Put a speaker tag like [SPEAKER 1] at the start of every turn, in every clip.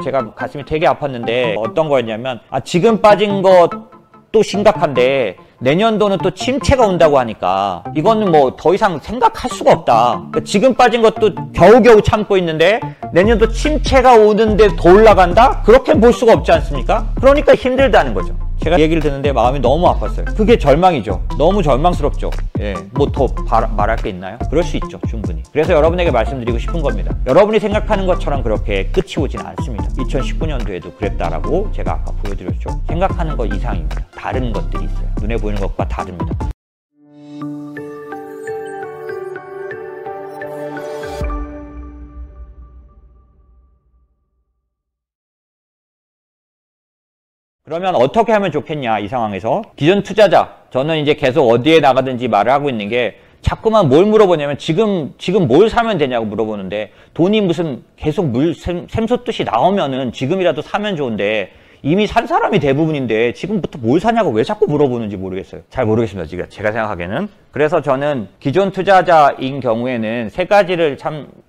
[SPEAKER 1] 제가 가슴이 되게 아팠는데 어떤 거였냐면 지금 빠진 것도 심각한데 내년도는 또 침체가 온다고 하니까 이거는 뭐 더 이상 생각할 수가 없다. 그러니까 지금 빠진 것도 겨우겨우 참고 있는데 내년도 침체가 오는데 더 올라간다? 그렇게 볼 수가 없지 않습니까? 그러니까 힘들다는 거죠. 제가 얘기를 듣는데 마음이 너무 아팠어요. 그게 절망이죠. 너무 절망스럽죠. 예, 뭐 더 말할 게 있나요? 그럴 수 있죠, 충분히. 그래서 여러분에게 말씀드리고 싶은 겁니다. 여러분이 생각하는 것처럼 그렇게 끝이 오진 않습니다. 2019년도에도 그랬다라고 제가 아까 보여드렸죠. 생각하는 것 이상입니다. 다른 것들이 있어요. 눈에 보이는 것과 다릅니다. 그러면 어떻게 하면 좋겠냐, 이 상황에서. 기존 투자자, 저는 이제 계속 어디에 나가든지 말을 하고 있는 게 자꾸만 뭘 물어보냐면 지금 뭘 사면 되냐고 물어보는데 돈이 무슨 계속 샘솟듯이 나오면은 지금이라도 사면 좋은데 이미 산 사람이 대부분인데 지금부터 뭘 사냐고 왜 자꾸 물어보는지 모르겠어요. 잘 모르겠습니다, 지금 제가 생각하기에는. 그래서 저는 기존 투자자인 경우에는 세 가지를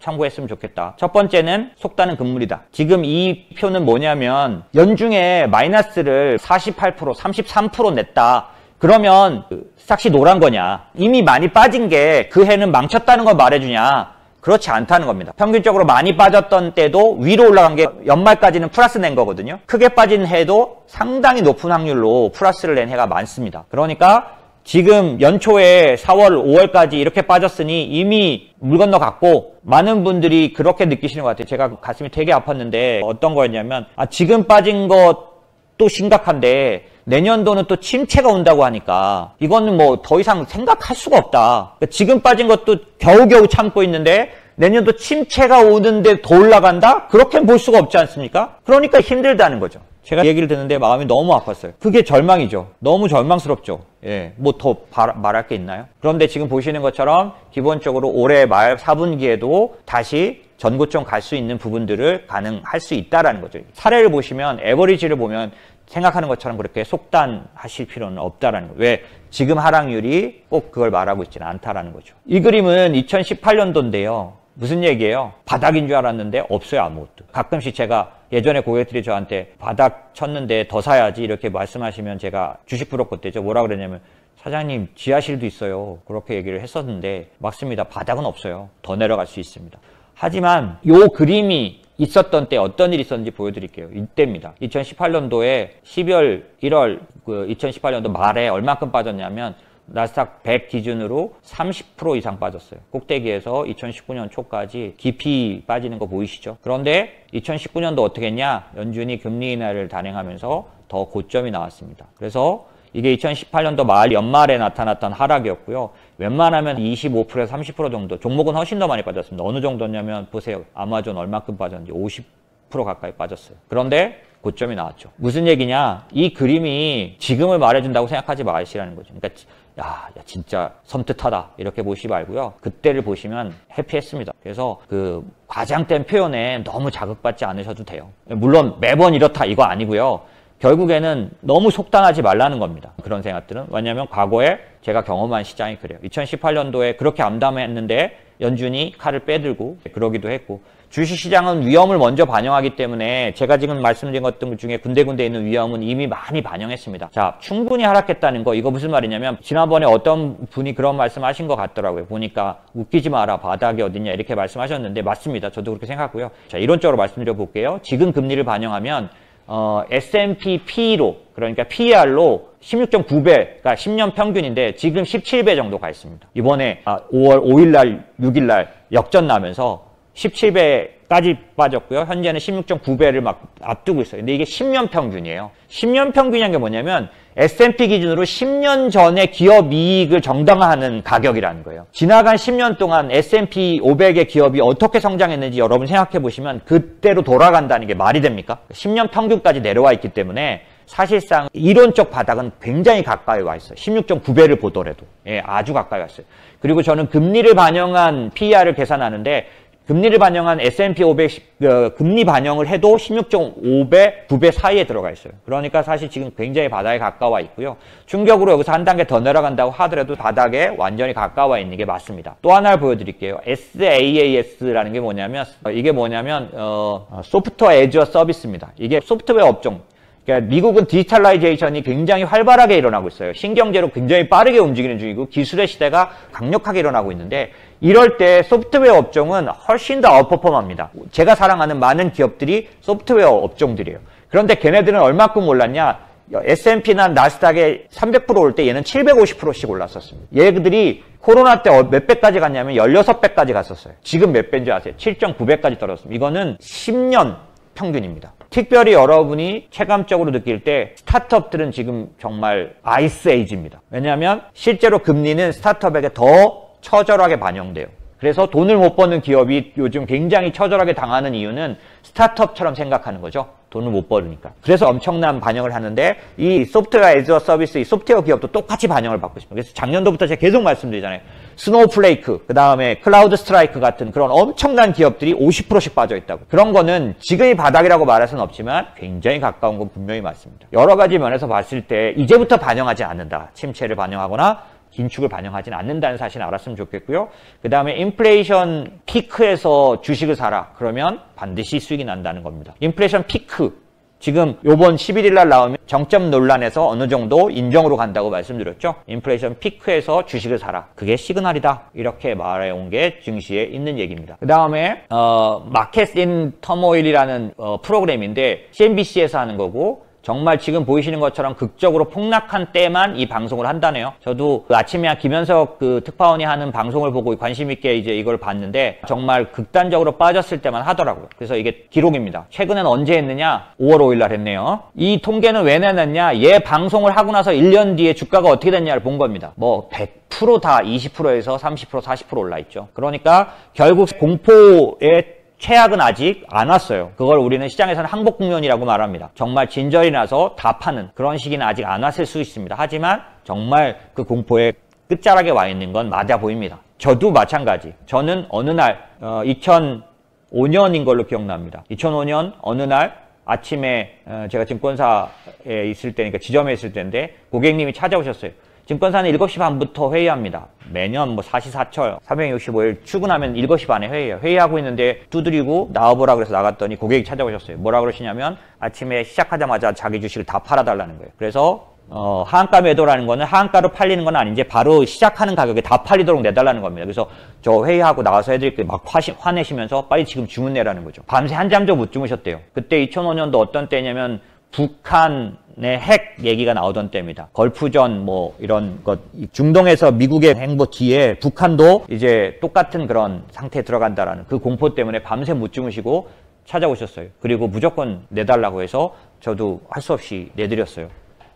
[SPEAKER 1] 참고했으면 좋겠다. 첫 번째는 속다는 금물이다. 지금 이 표는 뭐냐면 연중에 마이너스를 48%, 33% 냈다. 그러면 싹시 노란 거냐? 이미 많이 빠진 게 그 해는 망쳤다는 걸 말해주냐? 그렇지 않다는 겁니다. 평균적으로 많이 빠졌던 때도 위로 올라간 게 연말까지는 플러스 낸 거거든요. 크게 빠진 해도 상당히 높은 확률로 플러스를 낸 해가 많습니다. 그러니까 지금 연초에 4월, 5월까지 이렇게 빠졌으니 이미 물 건너갔고 많은 분들이 그렇게 느끼시는 것 같아요. 제가 가슴이 되게 아팠는데 어떤 거였냐면 지금 빠진 것도 심각한데 내년도는 또 침체가 온다고 하니까 이거는 뭐 더 이상 생각할 수가 없다. 그러니까 지금 빠진 것도 겨우겨우 참고 있는데 내년도 침체가 오는데 더 올라간다? 그렇게 볼 수가 없지 않습니까? 그러니까 힘들다는 거죠. 제가 얘기를 듣는데 마음이 너무 아팠어요. 그게 절망이죠. 너무 절망스럽죠. 예, 뭐 더 말할 게 있나요? 그런데 지금 보시는 것처럼 기본적으로 올해 말 4분기에도 다시 전고점 갈 수 있는 부분들을 가능할 수 있다라는 거죠. 사례를 보시면 에버리지를 보면 생각하는 것처럼 그렇게 속단하실 필요는 없다라는 거예요. 왜? 지금 하락률이 꼭 그걸 말하고 있지는 않다라는 거죠. 이 그림은 2018년도인데요. 무슨 얘기예요? 바닥인 줄 알았는데 없어요, 아무것도. 가끔씩 제가 예전에 고객들이 저한테 바닥 쳤는데 더 사야지 이렇게 말씀하시면 제가 주식 브로커 때죠. 뭐라 그랬냐면 사장님 지하실도 있어요. 그렇게 얘기를 했었는데 맞습니다. 바닥은 없어요. 더 내려갈 수 있습니다. 하지만 요 그림이 있었던 때 어떤 일이 있었는지 보여드릴게요. 이때입니다. 2018년도에 12월, 1월 2018년도 말에 얼마큼 빠졌냐면 나스닥 100 기준으로 30% 이상 빠졌어요. 꼭대기에서 2019년 초까지 깊이 빠지는 거 보이시죠? 그런데 2019년도 어떻게 했냐? 연준이 금리 인하를 단행하면서 더 고점이 나왔습니다. 그래서 이게 2018년도 말 연말에 나타났던 하락이었고요. 웬만하면 25%에서 30% 정도, 종목은 훨씬 더 많이 빠졌습니다. 어느 정도냐면 보세요. 아마존 얼마큼 빠졌는지 50% 가까이 빠졌어요. 그런데 고점이 나왔죠. 무슨 얘기냐? 이 그림이 지금을 말해준다고 생각하지 마시라는 거죠. 그러니까 야 진짜 섬뜩하다 이렇게 보시지 말고요. 그때를 보시면 해피했습니다. 그래서 그 과장된 표현에 너무 자극받지 않으셔도 돼요. 물론 매번 이렇다 이거 아니고요. 결국에는 너무 속단하지 말라는 겁니다. 그런 생각들은. 왜냐하면 과거에 제가 경험한 시장이 그래요. 2018년도에 그렇게 암담했는데 연준이 칼을 빼들고 그러기도 했고 주식시장은 위험을 먼저 반영하기 때문에 제가 지금 말씀드린 것들 중에 군데군데 있는 위험은 이미 많이 반영했습니다. 자, 충분히 하락했다는 거 이거 무슨 말이냐면 지난번에 어떤 분이 그런 말씀하신 것 같더라고요. 보니까 웃기지 마라 바닥이 어딨냐 이렇게 말씀하셨는데 맞습니다. 저도 그렇게 생각하고요. 자, 이론적으로 말씀드려 볼게요. 지금 금리를 반영하면 S&P P로 그러니까 PER로 16.9배, 그러니까 10년 평균인데 지금 17배 정도 가 있습니다. 이번에 5월 5일날, 6일날 역전 나면서 17배까지 빠졌고요. 현재는 16.9배를 막 앞두고 있어요. 근데 이게 10년 평균이에요. 10년 평균이란 게 뭐냐면 S&P 기준으로 10년 전의 기업 이익을 정당화하는 가격이라는 거예요. 지나간 10년 동안 S&P 500의 기업이 어떻게 성장했는지 여러분 생각해 보시면 그때로 돌아간다는 게 말이 됩니까? 10년 평균까지 내려와 있기 때문에 사실상 이론적 바닥은 굉장히 가까이 와 있어요. 16.9배를 보더라도. 예, 아주 가까이 왔어요. 그리고 저는 금리를 반영한 PER을 계산하는데 금리를 반영한 S&P 500 금리 반영을 해도 16.5배, 9배 사이에 들어가 있어요. 그러니까 사실 지금 굉장히 바닥에 가까워 있고요. 충격으로 여기서 한 단계 더 내려간다고 하더라도 바닥에 완전히 가까워 있는 게 맞습니다. 또 하나를 보여드릴게요. SaaS라는 게 뭐냐면 이게 뭐냐면 소프트웨어 애저 서비스입니다. 이게 소프트웨어 업종. 그러니까 미국은 디지털라이제이션이 굉장히 활발하게 일어나고 있어요. 신경제로 굉장히 빠르게 움직이는 중이고 기술의 시대가 강력하게 일어나고 있는데 이럴 때 소프트웨어 업종은 훨씬 더 아웃퍼폼합니다. 제가 사랑하는 많은 기업들이 소프트웨어 업종들이에요. 그런데 걔네들은 얼마큼 올랐냐? S&P나 나스닥에 300% 올 때 얘는 750%씩 올랐었습니다. 얘들이 코로나 때 몇 배까지 갔냐면 16배까지 갔었어요. 지금 몇 배인 줄 아세요? 7.9배까지 떨어졌습니다. 이거는 10년 평균입니다. 특별히 여러분이 체감적으로 느낄 때 스타트업들은 지금 정말 아이스 에이지입니다. 왜냐하면 실제로 금리는 스타트업에게 더 처절하게 반영돼요. 그래서 돈을 못 버는 기업이 요즘 굉장히 처절하게 당하는 이유는 스타트업처럼 생각하는 거죠. 돈을 못 벌으니까. 그래서 엄청난 반영을 하는데 이 소프트웨어 애저 서비스, 이 소프트웨어 기업도 똑같이 반영을 받고 있습니다. 그래서 작년도부터 제가 계속 말씀드리잖아요. 스노우플레이크, 그 다음에 클라우드 스트라이크 같은 그런 엄청난 기업들이 50%씩 빠져 있다고. 그런 거는 지금이 바닥이라고 말할 수는 없지만 굉장히 가까운 건 분명히 맞습니다. 여러 가지 면에서 봤을 때 이제부터 반영하지 않는다. 침체를 반영하거나 긴축을 반영하지는 않는다는 사실을 알았으면 좋겠고요. 그 다음에 인플레이션 피크에서 주식을 사라. 그러면 반드시 수익이 난다는 겁니다. 인플레이션 피크. 지금 요번 11일 날 나오면 정점 논란에서 어느 정도 인정으로 간다고 말씀드렸죠. 인플레이션 피크에서 주식을 사라. 그게 시그널이다. 이렇게 말해온 게 증시에 있는 얘기입니다. 그 다음에 마켓 인 터모일이라는 프로그램인데 CNBC에서 하는 거고 정말 지금 보이시는 것처럼 극적으로 폭락한 때만 이 방송을 한다네요. 저도 그 아침에 김현석 그 특파원이 하는 방송을 보고 관심 있게 이제 이걸 봤는데 정말 극단적으로 빠졌을 때만 하더라고요. 그래서 이게 기록입니다. 최근엔 언제 했느냐? 5월 5일 날 했네요. 이 통계는 왜 내놨냐? 얘 방송을 하고 나서 1년 뒤에 주가가 어떻게 됐냐를 본 겁니다. 뭐 100% 다 20%에서 30%, 40% 올라있죠. 그러니까 결국 공포의 최악은 아직 안 왔어요. 그걸 우리는 시장에서는 항복 국면이라고 말합니다. 정말 진절이 나서 다 파는 그런 시기는 아직 안 왔을 수 있습니다. 하지만 정말 그 공포의 끝자락에 와 있는 건 맞아 보입니다. 저도 마찬가지. 저는 어느 날 2005년인 걸로 기억납니다. 2005년 어느 날 아침에 제가 증권사에 있을 때니까 지점에 있을 때인데 고객님이 찾아오셨어요. 증권사는 7시 반부터 회의합니다. 매년 뭐 사시사철 365일 출근하면 7시 반에 회의해요. 회의하고 있는데 두드리고 나와보라 그래서 나갔더니 고객이 찾아오셨어요. 뭐라 그러시냐면 아침에 시작하자마자 자기 주식을 다 팔아달라는 거예요. 그래서 하한가 매도라는 거는 하한가로 팔리는 건 아닌지 바로 시작하는 가격에 다 팔리도록 내달라는 겁니다. 그래서 저 회의하고 나가서 해드릴게요. 막 화내시면서 빨리 지금 주문 내라는 거죠. 밤새 한잠도 못 주무셨대요. 그때 2005년도 어떤 때냐면 북한의 핵 얘기가 나오던 때입니다. 걸프전 뭐 이런 것 중동에서 미국의 행보 뒤에 북한도 이제 똑같은 그런 상태에 들어간다라는 그 공포 때문에 밤새 못 주무시고 찾아오셨어요. 그리고 무조건 내달라고 해서 저도 할 수 없이 내드렸어요.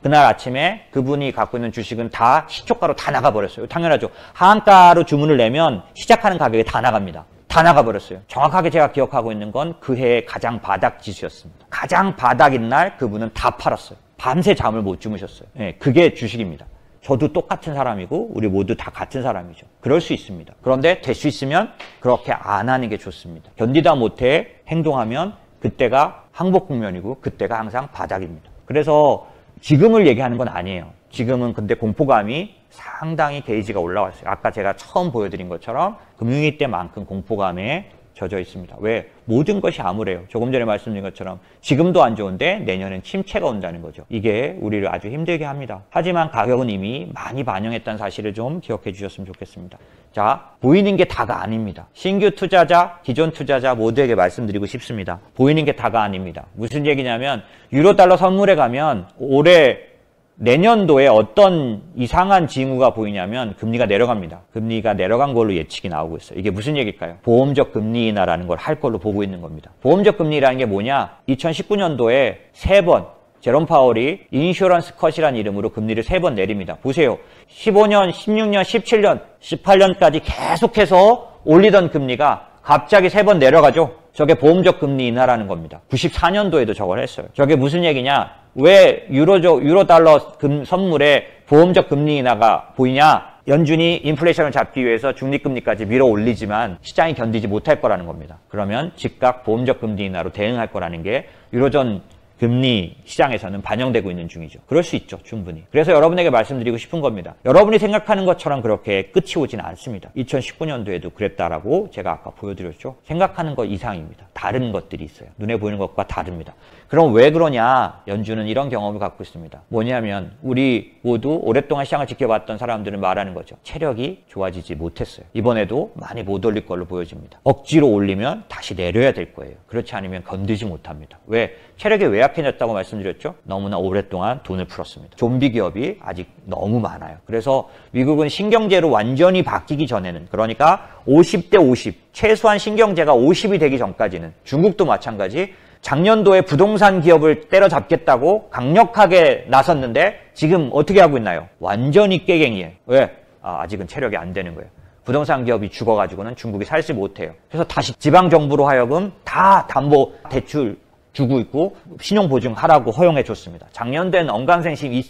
[SPEAKER 1] 그날 아침에 그분이 갖고 있는 주식은 다 시초가로 다 나가버렸어요. 당연하죠. 하한가로 주문을 내면 시작하는 가격에 다 나갑니다. 다 나가버렸어요. 정확하게 제가 기억하고 있는 건 그 해의 가장 바닥 지수였습니다. 가장 바닥인 날 그분은 다 팔았어요. 밤새 잠을 못 주무셨어요. 네, 그게 주식입니다. 저도 똑같은 사람이고 우리 모두 다 같은 사람이죠. 그럴 수 있습니다. 그런데 될 수 있으면 그렇게 안 하는 게 좋습니다. 견디다 못해 행동하면 그때가 항복 국면이고 그때가 항상 바닥입니다. 그래서 지금을 얘기하는 건 아니에요. 지금은 근데 공포감이 상당히 게이지가 올라왔어요. 아까 제가 처음 보여드린 것처럼 금융위기 때만큼 공포감에 젖어 있습니다. 왜? 모든 것이 암울해요. 조금 전에 말씀드린 것처럼 지금도 안 좋은데 내년엔 침체가 온다는 거죠. 이게 우리를 아주 힘들게 합니다. 하지만 가격은 이미 많이 반영했다는 사실을 좀 기억해 주셨으면 좋겠습니다. 자, 보이는 게 다가 아닙니다. 신규 투자자, 기존 투자자 모두에게 말씀드리고 싶습니다. 보이는 게 다가 아닙니다. 무슨 얘기냐면 유로달러 선물에 가면 올해 내년도에 어떤 이상한 징후가 보이냐면 금리가 내려갑니다. 금리가 내려간 걸로 예측이 나오고 있어요. 이게 무슨 얘기일까요? 보험적 금리 인하라는 걸 할 걸로 보고 있는 겁니다. 보험적 금리라는 게 뭐냐? 2019년도에 3번 제롬 파월이 인슈런스 컷이라는 이름으로 금리를 3번 내립니다. 보세요. 15년, 16년, 17년, 18년까지 계속해서 올리던 금리가 갑자기 3번 내려가죠. 저게 보험적 금리 인하라는 겁니다. 94년도에도 저걸 했어요. 저게 무슨 얘기냐? 왜 유로달러 선물에 보험적 금리 인하가 보이냐? 연준이 인플레이션을 잡기 위해서 중립금리까지 밀어 올리지만 시장이 견디지 못할 거라는 겁니다. 그러면 즉각 보험적 금리 인하로 대응할 거라는 게 유로존 금리 시장에서는 반영되고 있는 중이죠. 그럴 수 있죠. 충분히. 그래서 여러분에게 말씀드리고 싶은 겁니다. 여러분이 생각하는 것처럼 그렇게 끝이 오지는 않습니다. 2019년도에도 그랬다라고 제가 아까 보여드렸죠. 생각하는 것 이상입니다. 다른 것들이 있어요. 눈에 보이는 것과 다릅니다. 그럼 왜 그러냐? 연준은 이런 경험을 갖고 있습니다. 뭐냐면 우리 모두 오랫동안 시장을 지켜봤던 사람들은 말하는 거죠. 체력이 좋아지지 못했어요. 이번에도 많이 못 올릴 걸로 보여집니다. 억지로 올리면 다시 내려야 될 거예요. 그렇지 않으면 건드지 못합니다. 왜? 체력이 왜 약해졌다고 말씀드렸죠? 너무나 오랫동안 돈을 풀었습니다. 좀비 기업이 아직 너무 많아요. 그래서 미국은 신경제로 완전히 바뀌기 전에는, 그러니까 50대 50, 최소한 신경제가 50이 되기 전까지는, 중국도 마찬가지, 작년도에 부동산 기업을 때려잡겠다고 강력하게 나섰는데 지금 어떻게 하고 있나요? 완전히 깨갱이에요. 왜? 아직은 체력이 안 되는 거예요. 부동산 기업이 죽어가지고는 중국이 살지 못해요. 그래서 다시 지방정부로 하여금 다 담보 대출 주고 있고 신용보증하라고 허용해 줬습니다. 작년도에는 언감생심이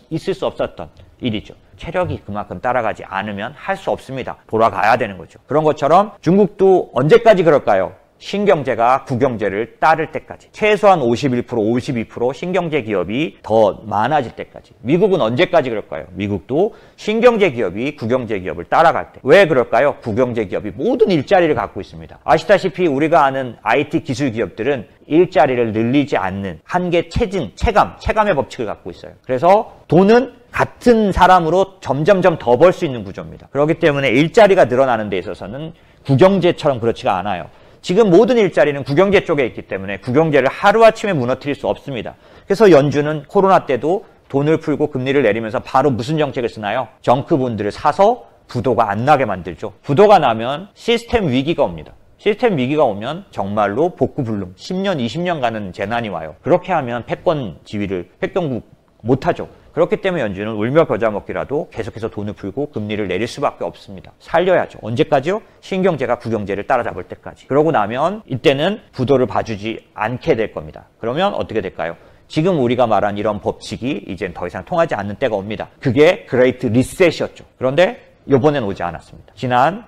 [SPEAKER 1] 있을 수 없었던 일이죠. 체력이 그만큼 따라가지 않으면 할 수 없습니다. 돌아가야 되는 거죠. 그런 것처럼 중국도 언제까지 그럴까요? 신경제가 국경제를 따를 때까지. 최소한 51%, 52% 신경제 기업이 더 많아질 때까지. 미국은 언제까지 그럴까요? 미국도 신경제 기업이 국경제 기업을 따라갈 때. 왜 그럴까요? 국경제 기업이 모든 일자리를 갖고 있습니다. 아시다시피 우리가 아는 IT 기술 기업들은 일자리를 늘리지 않는 한계 체감의 법칙을 갖고 있어요. 그래서 돈은 같은 사람으로 점점점 더 벌 수 있는 구조입니다. 그렇기 때문에 일자리가 늘어나는 데 있어서는 국영제처럼 그렇지가 않아요. 지금 모든 일자리는 국영제 쪽에 있기 때문에 국영제를 하루아침에 무너뜨릴 수 없습니다. 그래서 연준은 코로나 때도 돈을 풀고 금리를 내리면서 바로 무슨 정책을 쓰나요? 정크본드를 사서 부도가 안 나게 만들죠. 부도가 나면 시스템 위기가 옵니다. 시스템 위기가 오면 정말로 복구불능, 10년, 20년 가는 재난이 와요. 그렇게 하면 패권 지위를 획동국 못하죠. 그렇기 때문에 연준은 울며 겨자 먹기라도 계속해서 돈을 풀고 금리를 내릴 수밖에 없습니다. 살려야죠. 언제까지요? 신경제가 국영제를 따라잡을 때까지. 그러고 나면 이때는 부도를 봐주지 않게 될 겁니다. 그러면 어떻게 될까요? 지금 우리가 말한 이런 법칙이 이젠 더 이상 통하지 않는 때가 옵니다. 그게 그레이트 리셋이었죠. 그런데 이번엔 오지 않았습니다. 지난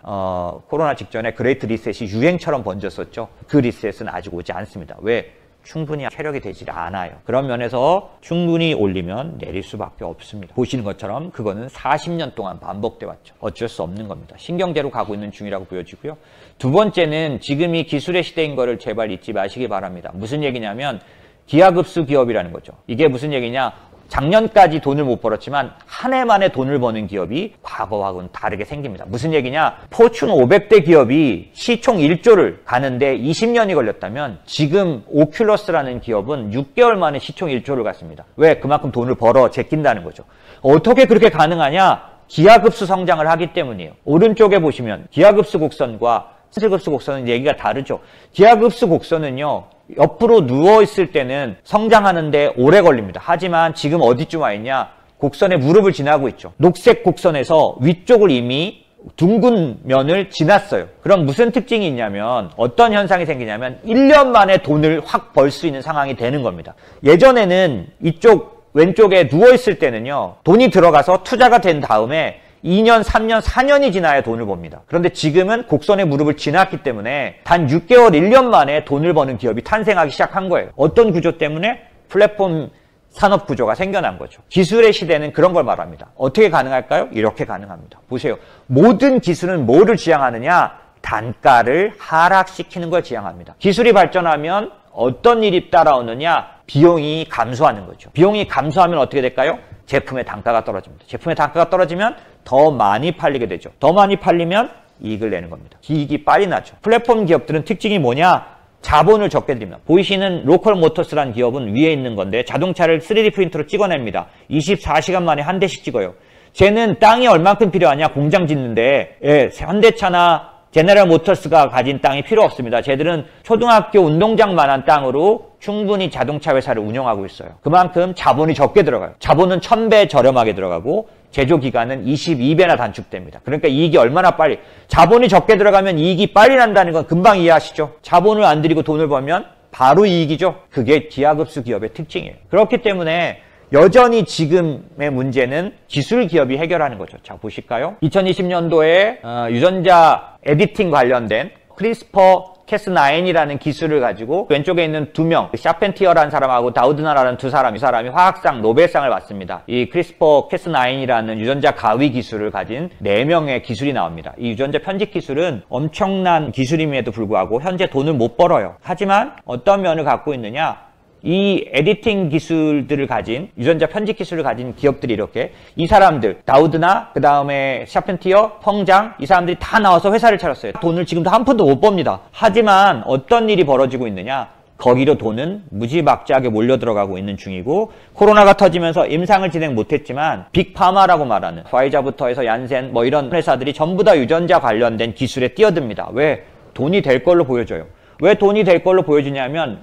[SPEAKER 1] 코로나 직전에 그레이트 리셋이 유행처럼 번졌었죠. 그 리셋은 아직 오지 않습니다. 왜? 충분히 체력이 되질 않아요. 그런 면에서 충분히 올리면 내릴 수밖에 없습니다. 보시는 것처럼 그거는 40년 동안 반복돼 왔죠. 어쩔 수 없는 겁니다. 신경제로 가고 있는 중이라고 보여지고요. 두 번째는 지금이 기술의 시대인 거를 제발 잊지 마시기 바랍니다. 무슨 얘기냐면 기하급수 기업이라는 거죠. 이게 무슨 얘기냐? 작년까지 돈을 못 벌었지만 한 해 만에 돈을 버는 기업이 과거하고는 다르게 생깁니다. 무슨 얘기냐? 포춘 500대 기업이 시총 1조를 가는데 20년이 걸렸다면 지금 오큘러스라는 기업은 6개월 만에 시총 1조를 갔습니다. 왜? 그만큼 돈을 벌어 제낀다는 거죠. 어떻게 그렇게 가능하냐? 기하급수 성장을 하기 때문이에요. 오른쪽에 보시면 기하급수 곡선과 산술급수 곡선은 얘기가 다르죠. 기하급수 곡선은요, 옆으로 누워있을 때는 성장하는데 오래 걸립니다. 하지만 지금 어디쯤 와 있냐? 곡선의 무릎을 지나고 있죠. 녹색 곡선에서 위쪽을 이미 둥근 면을 지났어요. 그럼 무슨 특징이 있냐면 어떤 현상이 생기냐면 1년 만에 돈을 확 벌 수 있는 상황이 되는 겁니다. 예전에는 이쪽 왼쪽에 누워있을 때는요, 돈이 들어가서 투자가 된 다음에 2년, 3년, 4년이 지나야 돈을 법니다. 그런데 지금은 곡선의 무릎을 지났기 때문에 단 6개월, 1년 만에 돈을 버는 기업이 탄생하기 시작한 거예요. 어떤 구조 때문에? 플랫폼 산업 구조가 생겨난 거죠. 기술의 시대는 그런 걸 말합니다. 어떻게 가능할까요? 이렇게 가능합니다. 보세요. 모든 기술은 뭐를 지향하느냐? 단가를 하락시키는 걸 지향합니다. 기술이 발전하면 어떤 일이 따라오느냐? 비용이 감소하는 거죠. 비용이 감소하면 어떻게 될까요? 제품의 단가가 떨어집니다. 제품의 단가가 떨어지면 더 많이 팔리게 되죠. 더 많이 팔리면 이익을 내는 겁니다. 이익이 빨리 나죠. 플랫폼 기업들은 특징이 뭐냐? 자본을 적게 들입니다. 보이시는 로컬 모터스라는 기업은 위에 있는 건데 자동차를 3D 프린터로 찍어냅니다. 24시간 만에 한 대씩 찍어요. 쟤는 땅이 얼만큼 필요하냐? 공장 짓는데 현대차나 제너럴 모터스가 가진 땅이 필요 없습니다. 쟤들은 초등학교 운동장만한 땅으로 충분히 자동차 회사를 운영하고 있어요. 그만큼 자본이 적게 들어가요. 자본은 1000배 저렴하게 들어가고 제조기간은 22배나 단축됩니다. 그러니까 이익이 얼마나 빨리, 자본이 적게 들어가면 이익이 빨리 난다는 건 금방 이해하시죠? 자본을 안 들이고 돈을 벌면 바로 이익이죠. 그게 기하급수 기업의 특징이에요. 그렇기 때문에 여전히 지금의 문제는 기술 기업이 해결하는 거죠. 자, 보실까요? 2020년도에 유전자 에디팅 관련된 크리스퍼 캐스9이라는 기술을 가지고 왼쪽에 있는 두 명, 샤펜티어라는 사람하고 다우드나라는 이 사람이 화학상 노벨상을 받습니다. 이 크리스퍼 캐스9이라는 유전자 가위 기술을 가진 4명의 기술이 나옵니다. 이 유전자 편집 기술은 엄청난 기술임에도 불구하고 현재 돈을 못 벌어요. 하지만 어떤 면을 갖고 있느냐? 이 에디팅 기술들을 가진, 유전자 편집 기술을 가진 기업들이 이렇게 이 사람들, 다우드나 그 다음에 샤펜티어, 펑장 이 사람들이 다 나와서 회사를 차렸어요. 돈을 지금도 한 푼도 못 법니다. 하지만 어떤 일이 벌어지고 있느냐? 거기로 돈은 무지막지하게 몰려 들어가고 있는 중이고 코로나가 터지면서 임상을 진행 못했지만 빅파마라고 말하는 파이자부터 해서 얀센 뭐 이런 회사들이 전부 다 유전자 관련된 기술에 뛰어듭니다. 왜? 돈이 될 걸로 보여져요. 왜 돈이 될 걸로 보여주냐면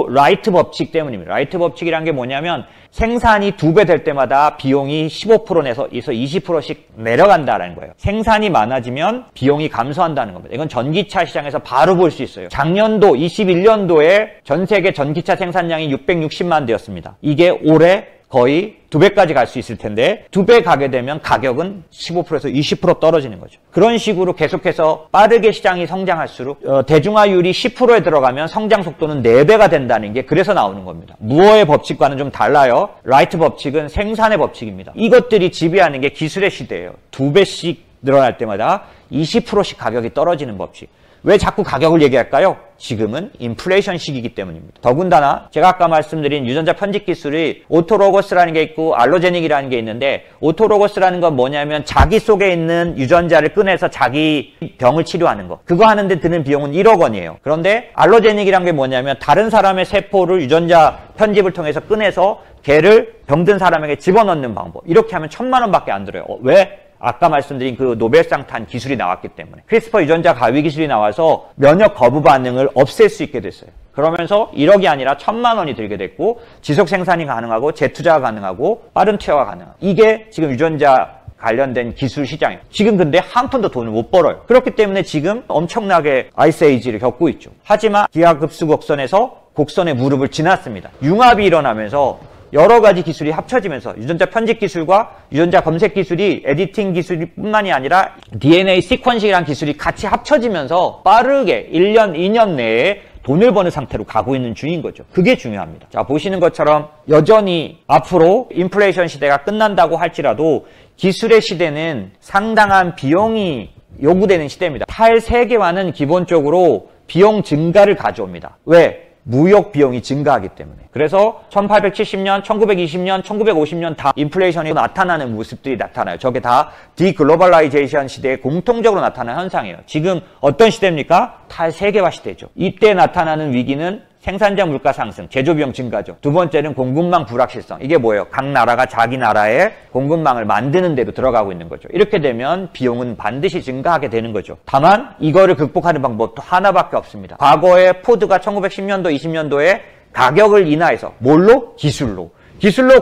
[SPEAKER 1] 라이트 법칙 때문입니다. 라이트 법칙이란 게 뭐냐면 생산이 2배 될 때마다 비용이 15%내서 20%씩 내려간다는 거예요. 생산이 많아지면 비용이 감소한다는 겁니다. 이건 전기차 시장에서 바로 볼 수 있어요. 작년도 21년도에 전 세계 전기차 생산량이 660만 대였습니다. 이게 올해 거의 2배까지 갈 수 있을 텐데 2배 가게 되면 가격은 15%에서 20% 떨어지는 거죠. 그런 식으로 계속해서 빠르게 시장이 성장할수록 대중화율이 10%에 들어가면 성장 속도는 4배가 된다는 게 그래서 나오는 겁니다. 무어의 법칙과는 좀 달라요. 라이트 법칙은 생산의 법칙입니다. 이것들이 지배하는 게 기술의 시대예요. 2배씩 늘어날 때마다 20%씩 가격이 떨어지는 법칙. 왜 자꾸 가격을 얘기할까요? 지금은 인플레이션 시기이기 때문입니다. 더군다나 제가 아까 말씀드린 유전자 편집 기술이 오토로거스라는 게 있고 알로제닉이라는 게 있는데 오토로거스라는 건 뭐냐면 자기 속에 있는 유전자를 꺼내서 자기 병을 치료하는 거. 그거 하는데 드는 비용은 1억 원이에요. 그런데 알로제닉이라는 게 뭐냐면 다른 사람의 세포를 유전자 편집을 통해서 꺼내서 걔를 병든 사람에게 집어넣는 방법. 이렇게 하면 1,000만 원밖에 안 들어요. 왜? 아까 말씀드린 그 노벨상 탄 기술이 나왔기 때문에 크리스퍼 유전자 가위 기술이 나와서 면역 거부 반응을 없앨 수 있게 됐어요. 그러면서 1억이 아니라 1,000만 원이 들게 됐고 지속 생산이 가능하고 재투자가 가능하고 빠른 투여가 가능하고 이게 지금 유전자 관련된 기술 시장이에요. 지금 근데 한 푼도 돈을 못 벌어요. 그렇기 때문에 지금 엄청나게 아이스에이지를 겪고 있죠. 하지만 기하급수 곡선에서 곡선의 무릎을 지났습니다. 융합이 일어나면서 여러 가지 기술이 합쳐지면서 유전자 편집 기술과 유전자 검색 기술이 에디팅 기술뿐만이 아니라 DNA 시퀀싱이라는 기술이 같이 합쳐지면서 빠르게 1년, 2년 내에 돈을 버는 상태로 가고 있는 중인 거죠. 그게 중요합니다. 자, 보시는 것처럼 여전히 앞으로 인플레이션 시대가 끝난다고 할지라도 기술의 시대는 상당한 비용이 요구되는 시대입니다. 탈세계화는 기본적으로 비용 증가를 가져옵니다. 왜? 무역 비용이 증가하기 때문에. 그래서 1870년, 1920년, 1950년 다 인플레이션이 나타나는 모습들이 나타나요. 저게 다 디글로벌라이제이션 시대에 공통적으로 나타나는 현상이에요. 지금 어떤 시대입니까? 탈세계화 시대죠. 이때 나타나는 위기는 생산자 물가 상승, 제조 비용 증가죠. 두 번째는 공급망 불확실성. 이게 뭐예요? 각 나라가 자기 나라의 공급망을 만드는 데로 들어가고 있는 거죠. 이렇게 되면 비용은 반드시 증가하게 되는 거죠. 다만 이거를 극복하는 방법도 하나밖에 없습니다. 과거에 포드가 1910년도, 20년도에 가격을 인하해서 뭘로? 기술로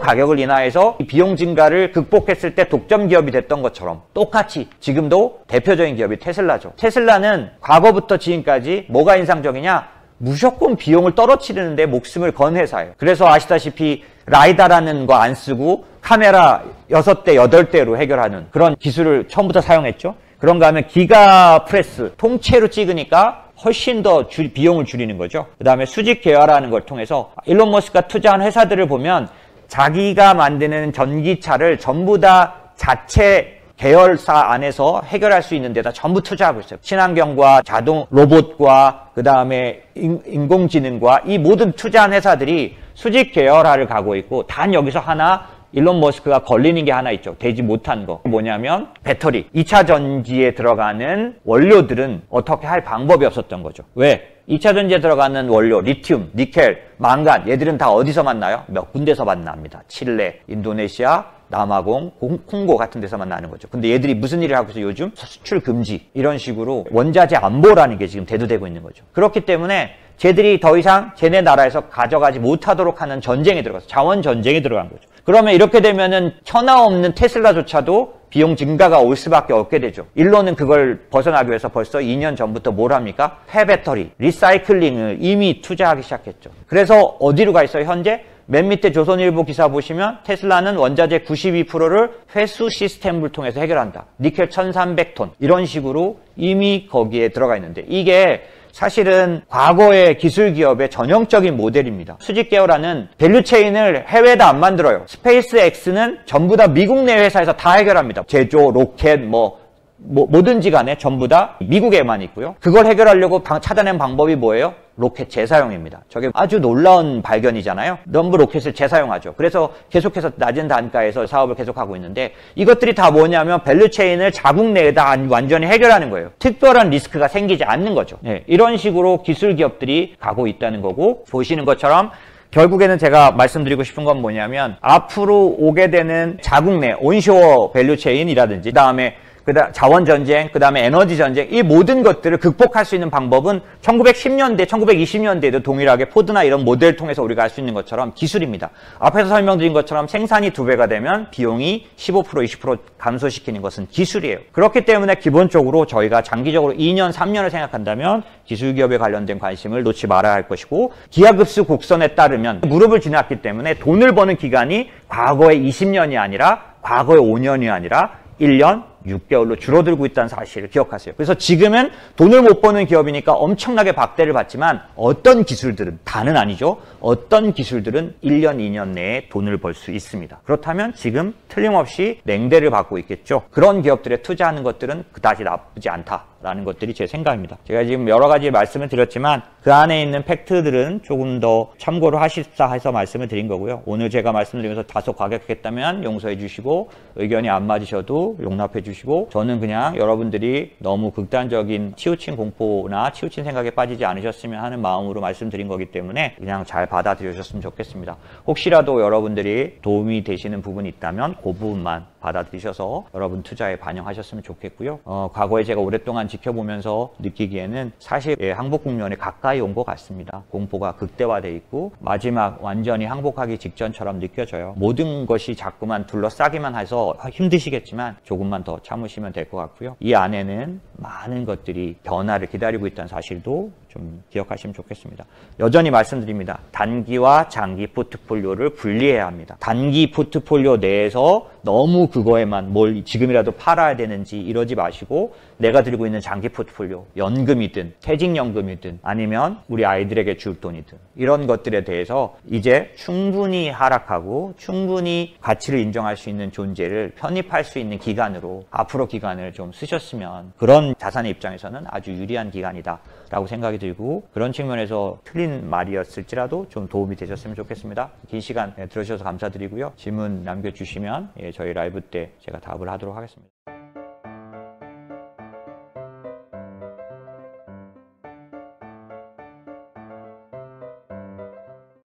[SPEAKER 1] 가격을 인하해서 비용 증가를 극복했을 때 독점 기업이 됐던 것처럼 똑같이 지금도 대표적인 기업이 테슬라죠. 테슬라는 과거부터 지금까지 뭐가 인상적이냐? 무조건 비용을 떨어뜨리는데 목숨을 건 회사예요. 그래서 아시다시피 라이다라는 거 안 쓰고 카메라 6대, 8대로 해결하는 그런 기술을 처음부터 사용했죠. 그런가 하면 기가 프레스 통째로 찍으니까 훨씬 더 비용을 줄이는 거죠. 그 다음에 수직 계열화라는 걸 통해서 일론 머스크가 투자한 회사들을 보면 자기가 만드는 전기차를 전부 다 자체 계열사 안에서 해결할 수 있는 데다 전부 투자하고 있어요. 친환경과 자동 로봇과 그 다음에 인공지능과 이 모든 투자한 회사들이 수직 계열화를 가고 있고 단 여기서 하나 일론 머스크가 걸리는 게 하나 있죠. 되지 못한 거. 뭐냐면 배터리. 2차 전지에 들어가는 원료들은 어떻게 할 방법이 없었던 거죠. 왜? 2차 전지에 들어가는 원료, 리튬, 니켈, 망간 얘들은 다 어디서 만나요? 몇 군데서 만납니다. 칠레, 인도네시아, 남아공, 콩고 같은 데서만 나는 거죠. 근데 얘들이 무슨 일을 하고 있어? 요즘 수출 금지 이런 식으로 원자재 안보라는 게 지금 대두되고 있는 거죠. 그렇기 때문에 쟤들이 더 이상 쟤네 나라에서 가져가지 못하도록 하는 전쟁에 들어가서 자원 전쟁에 들어간 거죠. 그러면 이렇게 되면은 천하 없는 테슬라조차도 비용 증가가 올 수밖에 없게 되죠. 일론은 그걸 벗어나기 위해서 벌써 2년 전부터 뭘 합니까? 폐배터리, 리사이클링을 이미 투자하기 시작했죠. 그래서 어디로 가 있어요? 현재 맨 밑에 조선일보 기사 보시면 테슬라는 원자재 92%를 회수 시스템을 통해서 해결한다. 니켈 1300톤 이런 식으로 이미 거기에 들어가 있는데 이게 사실은 과거의 기술 기업의 전형적인 모델입니다. 수직 계열화는 밸류체인을 해외에다 안 만들어요. 스페이스X는 전부 다 미국 내 회사에서 다 해결합니다. 제조, 로켓, 뭐든지 간에 전부 다 미국에만 있고요. 그걸 해결하려고 찾아낸 방법이 뭐예요? 로켓 재사용입니다. 저게 아주 놀라운 발견이잖아요. 넘브 로켓을 재사용하죠. 그래서 계속해서 낮은 단가에서 사업을 계속하고 있는데 이것들이 다 뭐냐면 밸류체인을 자국 내에다 완전히 해결하는 거예요. 특별한 리스크가 생기지 않는 거죠. 네, 이런 식으로 기술 기업들이 가고 있다는 거고 보시는 것처럼 결국에는 제가 말씀드리고 싶은 건 뭐냐면 앞으로 오게 되는 자국 내 온쇼어 밸류체인이라든지 그다음에 자원 전쟁, 그 다음에 에너지 전쟁, 이 모든 것들을 극복할 수 있는 방법은 1910년대, 1920년대에도 동일하게 포드나 이런 모델을 통해서 우리가 알 수 있는 것처럼 기술입니다. 앞에서 설명드린 것처럼 생산이 2배가 되면 비용이 15%, 20% 감소시키는 것은 기술이에요. 그렇기 때문에 기본적으로 저희가 장기적으로 2년, 3년을 생각한다면 기술기업에 관련된 관심을 놓지 말아야 할 것이고 기하급수 곡선에 따르면 무릎을 지났기 때문에 돈을 버는 기간이 과거의 20년이 아니라 과거의 5년이 아니라 1년 6개월로 줄어들고 있다는 사실을 기억하세요. 그래서 지금은 돈을 못 버는 기업이니까 엄청나게 박대를 받지만 어떤 기술들은, 다는 아니죠. 어떤 기술들은 1년, 2년 내에 돈을 벌 수 있습니다. 그렇다면 지금 틀림없이 냉대를 받고 있겠죠. 그런 기업들에 투자하는 것들은 그다지 나쁘지 않다라는 것들이 제 생각입니다. 제가 지금 여러 가지 말씀을 드렸지만 그 안에 있는 팩트들은 조금 더 참고를 하십사 해서 말씀을 드린 거고요. 오늘 제가 말씀드리면서 다소 과격했다면 용서해 주시고 의견이 안 맞으셔도 용납해 주시고 저는 그냥 여러분들이 너무 극단적인 치우친 공포나 치우친 생각에 빠지지 않으셨으면 하는 마음으로 말씀드린 거기 때문에 그냥 잘 받아들여 주셨으면 좋겠습니다. 혹시라도 여러분들이 도움이 되시는 부분이 있다면 그 부분만 받아들이셔서 여러분 투자에 반영하셨으면 좋겠고요. 과거에 제가 오랫동안 지켜보면서 느끼기에는 사실 항복 국면에 가까이 온 것 같습니다. 공포가 극대화돼 있고 마지막 완전히 항복하기 직전처럼 느껴져요. 모든 것이 자꾸만 둘러싸기만 해서 힘드시겠지만 조금만 더 참으시면 될 것 같고요. 이 안에는 많은 것들이 변화를 기다리고 있다는 사실도 좀 기억하시면 좋겠습니다. 여전히 말씀드립니다. 단기와 장기 포트폴리오를 분리해야 합니다. 단기 포트폴리오 내에서 너무 그거에만 뭘 지금이라도 팔아야 되는지 이러지 마시고 내가 들고 있는 장기 포트폴리오, 연금이든 퇴직연금이든 아니면 우리 아이들에게 줄 돈이든 이런 것들에 대해서 이제 충분히 하락하고 충분히 가치를 인정할 수 있는 존재를 편입할 수 있는 기간으로 앞으로 기간을 좀 쓰셨으면 그런 자산의 입장에서는 아주 유리한 기간이다 라고 생각이 들고 그런 측면에서 틀린 말이었을지라도 좀 도움이 되셨으면 좋겠습니다. 긴 시간 들어주셔서 감사드리고요. 질문 남겨주시면 저희 라이브 때 제가 답을 하도록 하겠습니다.